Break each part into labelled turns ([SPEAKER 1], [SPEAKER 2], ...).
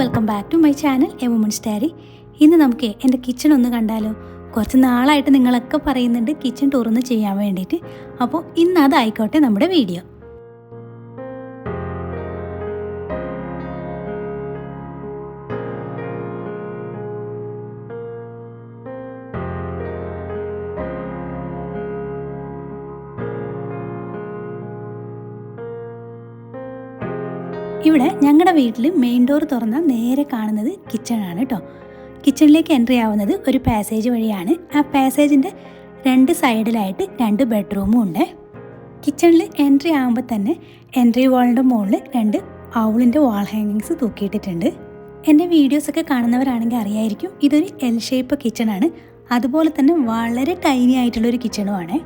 [SPEAKER 1] Welcome back to my channel a women's diary. ഇന്ന് നമുക്ക് എൻ്റെ കിച്ചൺ ഒന്ന് കണ്ടാലോ? കുറച്ച് നാളായിട്ട് നിങ്ങളൊക്കെ പറയുന്നുണ്ട് കിച്ചൺ ടൂറൊന്ന് ചെയ്യാൻ വേണ്ടിയിട്ട്. അപ്പോൾ ഇന്ന് അതായിക്കോട്ടെ നമ്മുടെ വീഡിയോ. ഇവിടെ ഞങ്ങളുടെ വീട്ടിൽ മെയിൻ ഡോർ തുറന്നാൽ നേരെ കാണുന്നത് കിച്ചണാണ് കേട്ടോ. കിച്ചണിലേക്ക് എൻട്രി ആവുന്നത് ഒരു പാസേജ് വഴിയാണ്. ആ പാസേജിൻ്റെ രണ്ട് സൈഡിലായിട്ട് 2 ബെഡ്റൂമും ഉണ്ട്. കിച്ചണിൽ എൻട്രി ആകുമ്പോൾ തന്നെ എൻട്രി വാളിൻ്റെ മുകളിൽ 2 ഔളിൻ്റെ വാൾ ഹാങ്ങിങ്സ് തൂക്കിയിട്ടിട്ടുണ്ട്. എൻ്റെ വീഡിയോസൊക്കെ കാണുന്നവരാണെങ്കിൽ അറിയായിരിക്കും, ഇതൊരു എൽ ഷേപ്പ് കിച്ചണാണ്. അതുപോലെ തന്നെ വളരെ ടൈനി ആയിട്ടുള്ളൊരു കിച്ചണുമാണ്.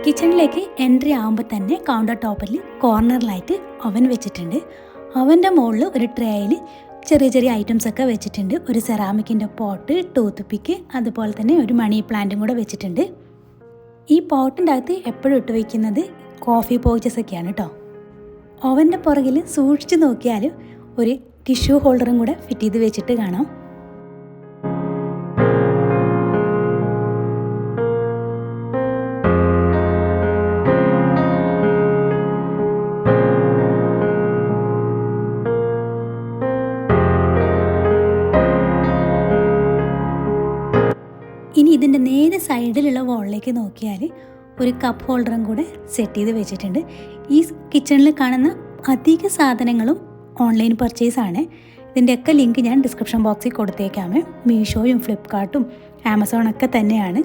[SPEAKER 1] കിച്ചണിലേക്ക് എൻട്രി ആകുമ്പോൾ തന്നെ കൗണ്ടർ ടോപ്പിൽ കോർണറിലായിട്ട് അവൻ വെച്ചിട്ടുണ്ട്. അവൻ്റെ മുകളിൽ ഒരു ട്രേയിൽ ചെറിയ ചെറിയ ഐറ്റംസ് ഒക്കെ വെച്ചിട്ടുണ്ട്. ഒരു സെറാമിക്കിൻ്റെ പോട്ട്, ടൂത്ത് പിക്ക്, അതുപോലെ തന്നെ ഒരു മണി പ്ലാന്റും കൂടെ വെച്ചിട്ടുണ്ട്. ഈ പോട്ടിൻ്റെ അകത്ത് എപ്പോഴും ഇട്ട് വയ്ക്കുന്നത് കോഫി പൗച്ചസ് ഒക്കെയാണ് കേട്ടോ. അവൻ്റെ പുറകിൽ സൂക്ഷിച്ച് നോക്കിയാൽ ഒരു ടിഷ്യൂ ഹോൾഡറും കൂടെ ഫിറ്റ് ചെയ്ത് വെച്ചിട്ട് കാണാം. ഇനി ഇതിൻ്റെ നേരെ സൈഡിലുള്ള വാളിലേക്ക് നോക്കിയാൽ ഒരു കപ്പ് ഹോൾഡറും കൂടെ സെറ്റ് ചെയ്ത് വെച്ചിട്ടുണ്ട്. ഈ കിച്ചണിൽ കാണുന്ന അധിക സാധനങ്ങളും ഓൺലൈൻ പർച്ചേസാണ്. ഇതിൻ്റെയൊക്കെ ലിങ്ക് ഞാൻ ഡിസ്ക്രിപ്ഷൻ ബോക്സിൽ കൊടുത്തേക്കാമേ. മീഷോയും ഫ്ലിപ്കാർട്ടും ആമസോണൊക്കെ തന്നെയാണ്.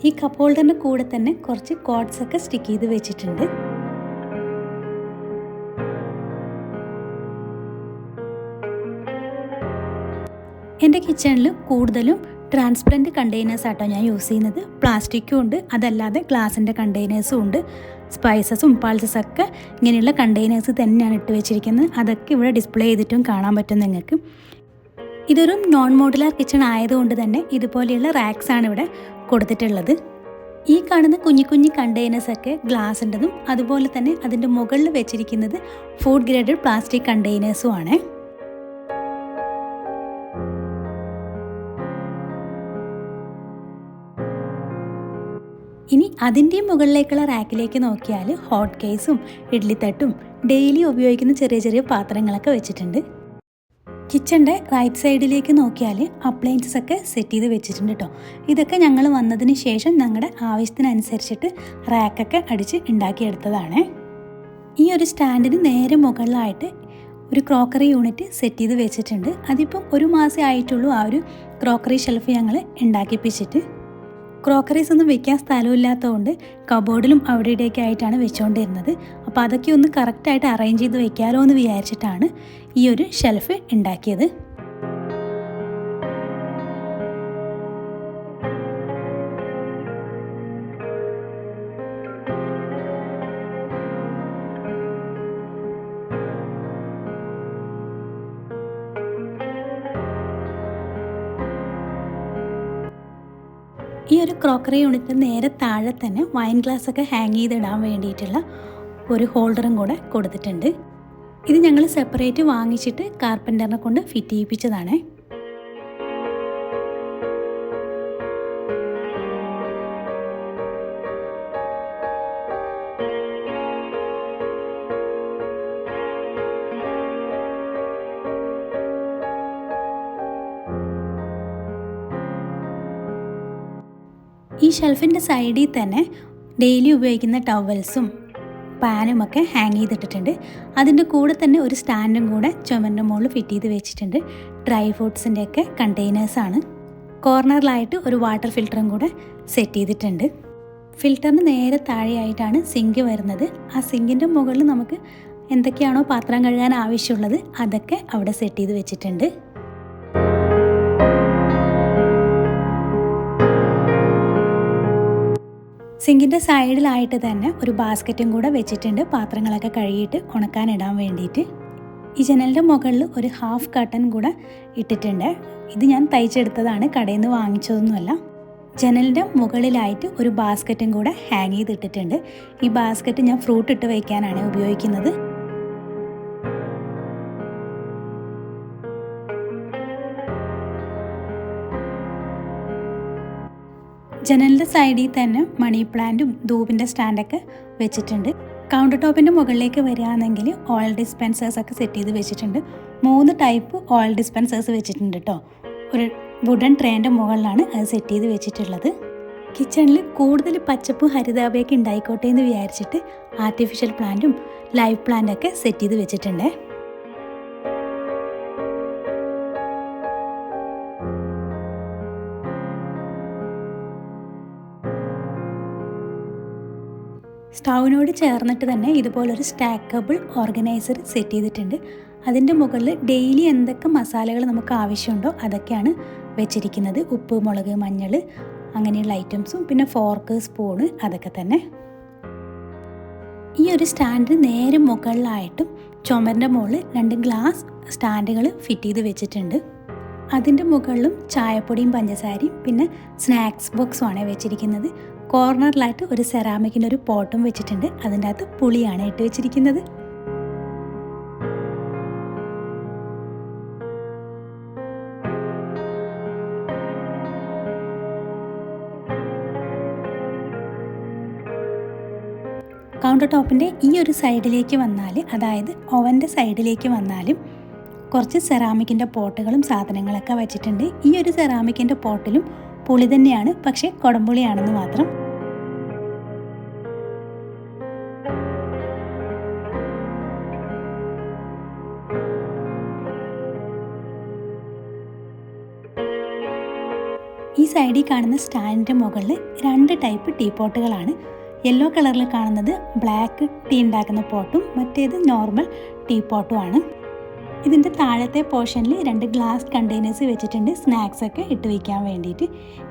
[SPEAKER 1] ഈ കപ്പ് ഹോൾഡറിൻ്റെ കൂടെ തന്നെ കുറച്ച് കോഡ്സൊക്കെ സ്റ്റിക്ക് ചെയ്ത് വെച്ചിട്ടുണ്ട്. എൻ്റെ കിച്ചണിൽ കൂടുതലും ട്രാൻസ്പെറൻറ്റ് കണ്ടെയ്നേഴ്സ് ആട്ടോ ഞാൻ യൂസ് ചെയ്യുന്നത്. പ്ലാസ്റ്റിക്കും ഉണ്ട്, അതല്ലാതെ ഗ്ലാസിൻ്റെ കണ്ടെയ്നേഴ്സും ഉണ്ട്. സ്പൈസസും പൾസസൊക്കെ ഇങ്ങനെയുള്ള കണ്ടെയ്നേഴ്സ് തന്നെയാണ് ഇട്ട് വെച്ചിരിക്കുന്നത്. അതൊക്കെ ഇവിടെ ഡിസ്പ്ലേ ചെയ്തിട്ടും കാണാൻ പറ്റും നിങ്ങൾക്ക്. ഇതൊരു നോൺ മോഡുലാർ കിച്ചൺ ആയതുകൊണ്ട് തന്നെ ഇതുപോലെയുള്ള റാക്സാണ് ഇവിടെ കൊടുത്തിട്ടുള്ളത്. ഈ കാണുന്ന കുഞ്ഞു കുഞ്ഞു കണ്ടെയ്നേഴ്സൊക്കെ ഗ്ലാസിൻ്റെതും അതുപോലെ തന്നെ അതിൻ്റെ മുകളിൽ വെച്ചിരിക്കുന്നത് ഫുഡ് ഗ്രേഡഡ് പ്ലാസ്റ്റിക് കണ്ടെയ്നേഴ്സും ആണ്. ഇനി അതിൻ്റെ മുകളിലേക്കുള്ള റാക്കിലേക്ക് നോക്കിയാൽ ഹോട്ട് കേസും ഇഡ്ലിത്തട്ടും ഡെയിലി ഉപയോഗിക്കുന്ന ചെറിയ ചെറിയ പാത്രങ്ങളൊക്കെ വെച്ചിട്ടുണ്ട്. കിച്ചൻ്റെ റൈറ്റ് സൈഡിലേക്ക് നോക്കിയാൽ അപ്ലയൻസസ് ഒക്കെ സെറ്റ് ചെയ്ത് വെച്ചിട്ടുണ്ട് കേട്ടോ. ഇതൊക്കെ ഞങ്ങൾ വന്നതിന് ശേഷം ഞങ്ങളുടെ ആവശ്യത്തിനനുസരിച്ചിട്ട് റാക്കൊക്കെ അടിച്ച് ഉണ്ടാക്കിയെടുത്തതാണ്. ഈ ഒരു സ്റ്റാൻഡിന് നേരെ മുകളിലായിട്ട് ഒരു ക്രോക്കറി യൂണിറ്റ് സെറ്റ് ചെയ്ത് വെച്ചിട്ടുണ്ട്. അതിപ്പം 1 മാസം ആയിട്ടുള്ളൂ ആ ഒരു ക്രോക്കറി ഷെൽഫ് ഞങ്ങൾ ഉണ്ടാക്കിപ്പിച്ചിട്ട്. ക്രോക്കറീസ് ഒന്നും വെക്കാൻ സ്ഥലമില്ലാത്തതുകൊണ്ട് കബോർഡിലും അവിടെ ഇവിടെയൊക്കെ ആയിട്ടാണ് വെച്ചുകൊണ്ടിരുന്നത്. അപ്പോൾ അതൊക്കെ ഒന്ന് കറക്റ്റായിട്ട് അറേഞ്ച് ചെയ്ത് വെക്കാമല്ലോ എന്ന് വിചാരിച്ചിട്ടാണ് ഈ ഒരു ഷെൽഫ് ഉണ്ടാക്കിയത്. ഈ ഒരു ക്രോക്കറി യൂണിറ്റ് നേരെ താഴെ തന്നെ വൈൻ ഗ്ലാസ് ഒക്കെ ഹാങ് ചെയ്തിടാൻ വേണ്ടിയിട്ടുള്ള ഒരു ഹോൾഡറും കൂടെ കൊടുത്തിട്ടുണ്ട്. ഇത് ഞങ്ങൾ സെപ്പറേറ്റ് വാങ്ങിച്ചിട്ട് കാർപ്പൻ്ററിനെ കൊണ്ട് ഫിറ്റ് ചെയ്യിപ്പിച്ചതാണ്. ഈ ഷെൽഫിൻ്റെ സൈഡിൽ തന്നെ ഡെയിലി ഉപയോഗിക്കുന്ന ടവൽസും പാനുമൊക്കെ ഹാങ് ചെയ്തിട്ടിട്ടുണ്ട്. അതിൻ്റെ കൂടെ തന്നെ ഒരു സ്റ്റാൻഡും കൂടെ ചുമരിൻ്റെ മുകളിൽ ഫിറ്റ് ചെയ്ത് വെച്ചിട്ടുണ്ട്. ഡ്രൈ ഫ്രൂട്ട്സിൻ്റെയൊക്കെ കണ്ടെയ്നേഴ്സാണ്. കോർണറിലായിട്ട് ഒരു വാട്ടർ ഫിൽറ്ററും കൂടെ സെറ്റ് ചെയ്തിട്ടുണ്ട്. ഫിൽറ്ററിന് നേരെ താഴെയായിട്ടാണ് സിങ്ക് വരുന്നത്. ആ സിങ്കിൻ്റെ മുകളിൽ നമുക്ക് എന്തൊക്കെയാണോ പാത്രം കഴുകാൻ ആവശ്യമുള്ളത് അതൊക്കെ അവിടെ സെറ്റ് ചെയ്ത് വെച്ചിട്ടുണ്ട്. സിങ്കിൻ്റെ സൈഡിലായിട്ട് തന്നെ ഒരു ബാസ്ക്കറ്റും കൂടെ വെച്ചിട്ടുണ്ട് പാത്രങ്ങളൊക്കെ കഴുകിയിട്ട് ഉണക്കാനിടാൻ വേണ്ടിയിട്ട്. ഈ ജനലിൻ്റെ മുകളിൽ ഒരു ഹാഫ് കർട്ടൻ കൂടെ ഇട്ടിട്ടുണ്ട്. ഇത് ഞാൻ തയ്ച്ചെടുത്തതാണ്, കടയിൽ നിന്ന് വാങ്ങിച്ചതൊന്നുമല്ല. ജനലിൻ്റെ മുകളിലായിട്ട് ഒരു ബാസ്ക്കറ്റും കൂടെ ഹാങ് ചെയ്തിട്ടിട്ടുണ്ട്. ഈ ബാസ്ക്കറ്റ് ഞാൻ ഫ്രൂട്ട് ഇട്ട് വയ്ക്കാനാണ് ഉപയോഗിക്കുന്നത്. ജനലിൻ്റെ സൈഡിൽ തന്നെ മണി പ്ലാന്റും ധൂപിൻ്റെ സ്റ്റാൻഡൊക്കെ വെച്ചിട്ടുണ്ട്. കൗണ്ടർ ടോപ്പിൻ്റെ മുകളിലേക്ക് വരികയാണെങ്കിൽ ഓയിൽ ഡിസ്പെൻസേഴ്സൊക്കെ സെറ്റ് ചെയ്ത് വെച്ചിട്ടുണ്ട്. 3 ടൈപ്പ് ഓയിൽ ഡിസ്പെൻസേഴ്സ് വെച്ചിട്ടുണ്ട് കേട്ടോ. ഒരു വുഡൻ ട്രേൻ്റെ മുകളിലാണ് അത് സെറ്റ് ചെയ്ത് വെച്ചിട്ടുള്ളത്. കിച്ചണിൽ കൂടുതൽ പച്ചപ്പും ഹരിതാഭയൊക്കെ ഉണ്ടായിക്കോട്ടെ എന്ന് വിചാരിച്ചിട്ട് ആർട്ടിഫിഷ്യൽ പ്ലാന്റും ലൈവ് പ്ലാന്റൊക്കെ സെറ്റ് ചെയ്ത് വെച്ചിട്ടുണ്ട്. സ്റ്റൗവിനോട് ചേർന്നിട്ട് തന്നെ ഇതുപോലൊരു സ്റ്റാക്കബിൾ ഓർഗനൈസർ സെറ്റ് ചെയ്തിട്ടുണ്ട്. അതിൻ്റെ മുകളിൽ ഡെയിലി എന്തൊക്കെ മസാലകൾ നമുക്ക് ആവശ്യമുണ്ടോ അതൊക്കെയാണ് വെച്ചിരിക്കുന്നത്. ഉപ്പ്, മുളക്, മഞ്ഞൾ അങ്ങനെയുള്ള ഐറ്റംസും പിന്നെ ഫോർക്ക്, സ്പൂണ് അതൊക്കെ തന്നെ. ഈ ഒരു സ്റ്റാൻഡ് നേരെ മുകളിലായിട്ടും ചുമരിൻ്റെ മുകളിൽ 2 ഗ്ലാസ് സ്റ്റാൻഡുകൾ ഫിറ്റ് ചെയ്ത് വെച്ചിട്ടുണ്ട്. അതിൻ്റെ മുകളിലും ചായപ്പൊടിയും പഞ്ചസാരയും പിന്നെ സ്നാക്സ് ബോക്സുമാണ് വെച്ചിരിക്കുന്നത്. കോർണറിലായിട്ട് ഒരു സെറാമിക്കിൻ്റെ ഒരു പോട്ടും വെച്ചിട്ടുണ്ട്. അതിൻ്റെ അകത്ത് പുളിയാണ് ഇട്ട് വെച്ചിരിക്കുന്നത്. കൗണ്ടർ ടോപ്പിൻ്റെ ഈ ഒരു സൈഡിലേക്ക് വന്നാൽ, അതായത് ഓവൻ്റെ സൈഡിലേക്ക് വന്നാലും കുറച്ച് സെറാമിക്കിൻ്റെ പോട്ടുകളും സാധനങ്ങളൊക്കെ വെച്ചിട്ടുണ്ട്. ഈ ഒരു സെറാമിക്കിൻ്റെ പോട്ടിലും പുളി തന്നെയാണ്, പക്ഷേ കുടംപുളിയാണെന്ന് മാത്രം. ഈ സൈഡിൽ കാണുന്ന സ്റ്റാൻഡിൻ്റെ മുകളിൽ 2 ടൈപ്പ് ടീ പോട്ടുകളാണ്. യെല്ലോ കളറിൽ കാണുന്നത് ബ്ലാക്ക് ടീ ഉണ്ടാക്കുന്ന പോട്ടും മറ്റേത് നോർമൽ ടീ പോട്ടുമാണ്. ഇതിൻ്റെ താഴത്തെ പോർഷനിൽ 2 ഗ്ലാസ് കണ്ടെയ്നേഴ്സ് വെച്ചിട്ടുണ്ട്, സ്നാക്സൊക്കെ ഇട്ട് വയ്ക്കാൻ വേണ്ടിയിട്ട്.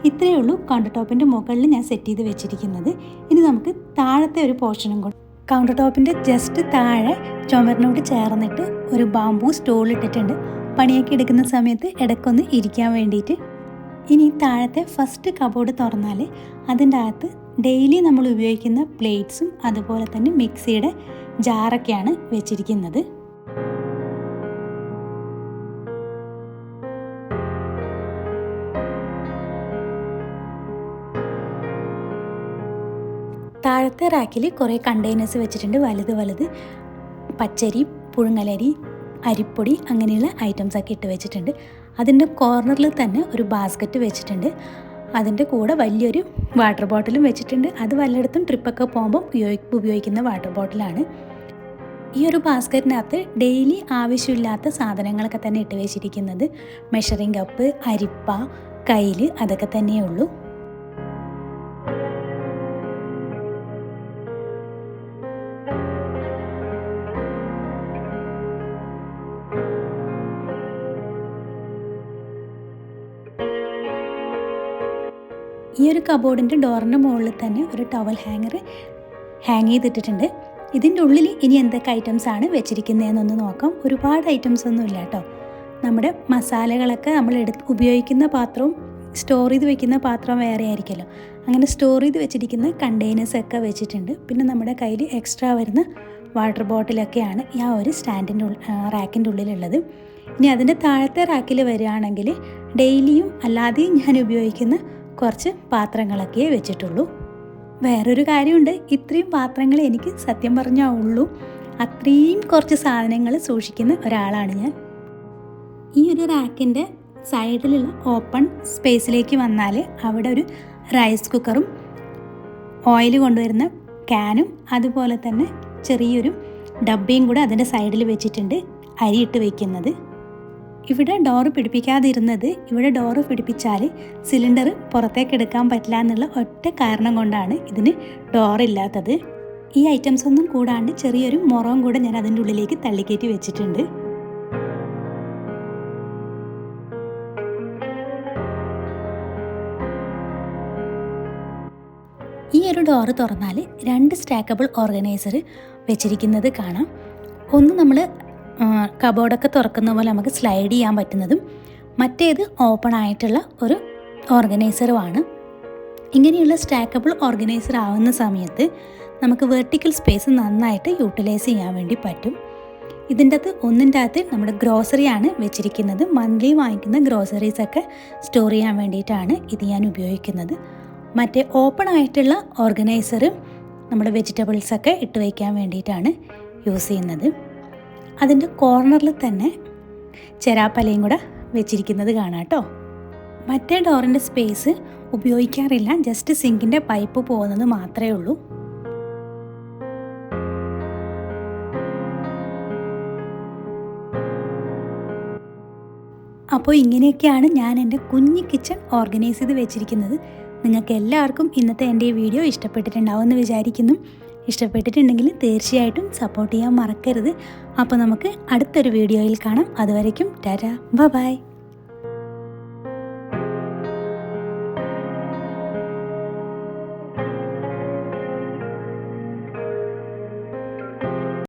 [SPEAKER 1] ഇത്രയേ ഉള്ളൂ കൗണ്ടർ ടോപ്പിൻ്റെ മുകളിൽ ഞാൻ സെറ്റ് ചെയ്ത് വെച്ചിരിക്കുന്നത്. ഇനി നമുക്ക് താഴത്തെ ഒരു പോർഷനും കൂടെ. കൗണ്ടർ ടോപ്പിൻ്റെ ജസ്റ്റ് താഴെ ചുമരിനോട് ചേർന്നിട്ട് ഒരു ബാംബൂ സ്റ്റൂൾ ഇട്ടിട്ടുണ്ട്, പണിയൊക്കെ എടുക്കുന്ന സമയത്ത് ഇടയ്ക്കൊന്ന് ഇരിക്കാൻ വേണ്ടിയിട്ട്. ഇനി താഴത്തെ ഫസ്റ്റ് കബോർഡ് തുറന്നാൽ അതിൻ്റെ അകത്ത് ഡെയിലി നമ്മൾ ഉപയോഗിക്കുന്ന പ്ലേറ്റ്സും അതുപോലെ തന്നെ മിക്സിയുടെ ജാറൊക്കെയാണ് വെച്ചിരിക്കുന്നത്. താഴത്തെ റാക്കിൽ കുറേ കണ്ടെയ്നേഴ്സ് വെച്ചിട്ടുണ്ട്, വലുത് പച്ചരി, പുഴുങ്ങലരി, അരിപ്പൊടി അങ്ങനെയുള്ള ഐറ്റംസൊക്കെ ഇട്ട് വെച്ചിട്ടുണ്ട്. അതിൻ്റെ കോർണറിൽ തന്നെ ഒരു ബാസ്ക്കറ്റ് വെച്ചിട്ടുണ്ട്. അതിൻ്റെ കൂടെ വലിയൊരു വാട്ടർ ബോട്ടിലും വെച്ചിട്ടുണ്ട്. അത് വല്ലയിടത്തും ട്രിപ്പൊക്കെ പോകുമ്പോൾ ഉപയോഗിക്കുന്ന വാട്ടർ ബോട്ടിലാണ്. ഈ ഒരു ബാസ്ക്കറ്റിനകത്ത് ഡെയിലി ആവശ്യമില്ലാത്ത സാധനങ്ങളൊക്കെ തന്നെ ഇട്ട് വെച്ചിരിക്കുന്നത്. മെഷറിംഗ് കപ്പ്, അരിപ്പ, കയ്യിൽ അതൊക്കെ തന്നെയേ ഉള്ളൂ. ഈ ഒരു കബോർഡിൻ്റെ ഡോറിൻ്റെ മുകളിൽ തന്നെ ഒരു ടവൽ ഹാങ്ങർ ഹാങ് ചെയ്തിട്ടിട്ടുണ്ട്. ഇതിൻ്റെ ഉള്ളിൽ ഇനി എന്തൊക്കെ ഐറ്റംസാണ് വെച്ചിരിക്കുന്നതെന്നൊന്ന് നോക്കാം. ഒരുപാട് ഐറ്റംസ് ഒന്നും ഇല്ല കേട്ടോ. നമ്മുടെ മസാലകളൊക്കെ നമ്മൾ ഉപയോഗിക്കുന്ന പാത്രവും സ്റ്റോർ ചെയ്ത് വെക്കുന്ന പാത്രം വേറെ ആയിരിക്കുമല്ലോ. അങ്ങനെ സ്റ്റോർ ചെയ്ത് വെച്ചിരിക്കുന്ന കണ്ടെയ്നേഴ്സൊക്കെ വെച്ചിട്ടുണ്ട്. പിന്നെ നമ്മുടെ കയ്യിൽ എക്സ്ട്രാ വരുന്ന വാട്ടർ ബോട്ടിലൊക്കെയാണ് ഈ ഒരു സ്റ്റാൻഡിൻ്റെ റാക്കിൻ്റെ ഉള്ളിലുള്ളത്. ഇനി അതിൻ്റെ താഴത്തെ റാക്കിൽ വരികയാണെങ്കിൽ ഡെയിലിയും അല്ലാതെയും ഞാൻ ഉപയോഗിക്കുന്ന കുറച്ച് പാത്രങ്ങളൊക്കെ വെച്ചിട്ടുള്ളൂ. വേറൊരു കാര്യമുണ്ട്, ഇത്രയും പാത്രങ്ങൾ എനിക്ക് സത്യം പറഞ്ഞാൽ ഉള്ളൂ. അത്രയും കുറച്ച് സാധനങ്ങൾ സൂക്ഷിക്കുന്ന ഒരാളാണ് ഞാൻ. ഈ ഒരു റാക്കിൻ്റെ സൈഡിലുള്ള ഓപ്പൺ സ്പേസിലേക്ക് വന്നാൽ അവിടെ ഒരു റൈസ് കുക്കറും ഓയിൽ കൊണ്ടുവരുന്ന ക്യാനും അതുപോലെ തന്നെ ചെറിയൊരു ഡബ്ബയും കൂടെ അതിൻ്റെ സൈഡിൽ വെച്ചിട്ടുണ്ട്, അരിയിട്ട് വയ്ക്കുന്നത്. ഇവിടെ ഡോറ് പിടിപ്പിക്കാതിരുന്നത്, ഇവിടെ ഡോറ് പിടിപ്പിച്ചാൽ സിലിണ്ടർ പുറത്തേക്ക് എടുക്കാൻ പറ്റില്ല എന്നുള്ള ഒറ്റ കാരണം കൊണ്ടാണ് ഇതിന് ഡോറില്ലാത്തത്. ഈ ഐറ്റംസ് ഒന്നും കൂടാണ്ട് ചെറിയൊരു മുറവും കൂടെ ഞാൻ അതിൻ്റെ ഉള്ളിലേക്ക് തള്ളിക്കയറ്റി വെച്ചിട്ടുണ്ട്. ഈ ഒരു ഡോറ് തുറന്നാൽ 2 സ്റ്റാക്കബിൾ ഓർഗനൈസർ വെച്ചിരിക്കുന്നത് കാണാം. ഒന്ന് നമ്മൾ കബോർഡൊക്കെ തുറക്കുന്ന പോലെ നമുക്ക് സ്ലൈഡ് ചെയ്യാൻ പറ്റുന്നതും മറ്റേത് ഓപ്പൺ ആയിട്ടുള്ള ഒരു ഓർഗനൈസറുമാണ്. ഇങ്ങനെയുള്ള സ്റ്റാക്കബിൾ ഓർഗനൈസർ ആവുന്ന സമയത്ത് നമുക്ക് വെർട്ടിക്കൽ സ്പേസ് നന്നായിട്ട് യൂട്ടിലൈസ് ചെയ്യാൻ വേണ്ടി പറ്റും. ഇതിൻ്റെ അകത്ത് ഒന്നിൻ്റെ അകത്ത് നമ്മുടെ ഗ്രോസറിയാണ് വെച്ചിരിക്കുന്നത്. മന്ത്ലി വാങ്ങിക്കുന്ന ഗ്രോസറീസൊക്കെ സ്റ്റോർ ചെയ്യാൻ വേണ്ടിയിട്ടാണ് ഇത് ഞാൻ ഉപയോഗിക്കുന്നത്. മറ്റേ ഓപ്പൺ ആയിട്ടുള്ള ഓർഗനൈസർ നമ്മുടെ വെജിറ്റബിൾസൊക്കെ ഇട്ട് വയ്ക്കാൻ വേണ്ടിയിട്ടാണ് യൂസ് ചെയ്യുന്നത്. അതിൻ്റെ കോർണറിൽ തന്നെ ചെരാപ്പലയും കൂടെ വെച്ചിരിക്കുന്നത് കാണാം കേട്ടോ. മറ്റേ ഡോറിൻ്റെ സ്പേസ് ഉപയോഗിക്കാറില്ല, ജസ്റ്റ് സിങ്കിൻ്റെ പൈപ്പ് പോകുന്നത് മാത്രമേ ഉള്ളൂ. അപ്പോൾ ഇങ്ങനെയൊക്കെയാണ് ഞാൻ എൻ്റെ കുഞ്ഞ് കിച്ചൺ ഓർഗനൈസ് ചെയ്ത് വെച്ചിരിക്കുന്നത്. നിങ്ങൾക്ക് എല്ലാവർക്കും ഇന്നത്തെ എൻ്റെ ഈ വീഡിയോ ഇഷ്ടപ്പെട്ടിട്ടുണ്ടാവുമെന്ന് വിചാരിക്കുന്നു. ഇഷ്ടപ്പെട്ടിട്ടുണ്ടെങ്കിൽ തീർച്ചയായിട്ടും സപ്പോർട്ട് ചെയ്യാൻ മറക്കരുത്. അപ്പോൾ നമുക്ക് അടുത്തൊരു വീഡിയോയിൽ കാണാം. അതുവരയ്ക്കും ടാറ്റാ, ബൈ.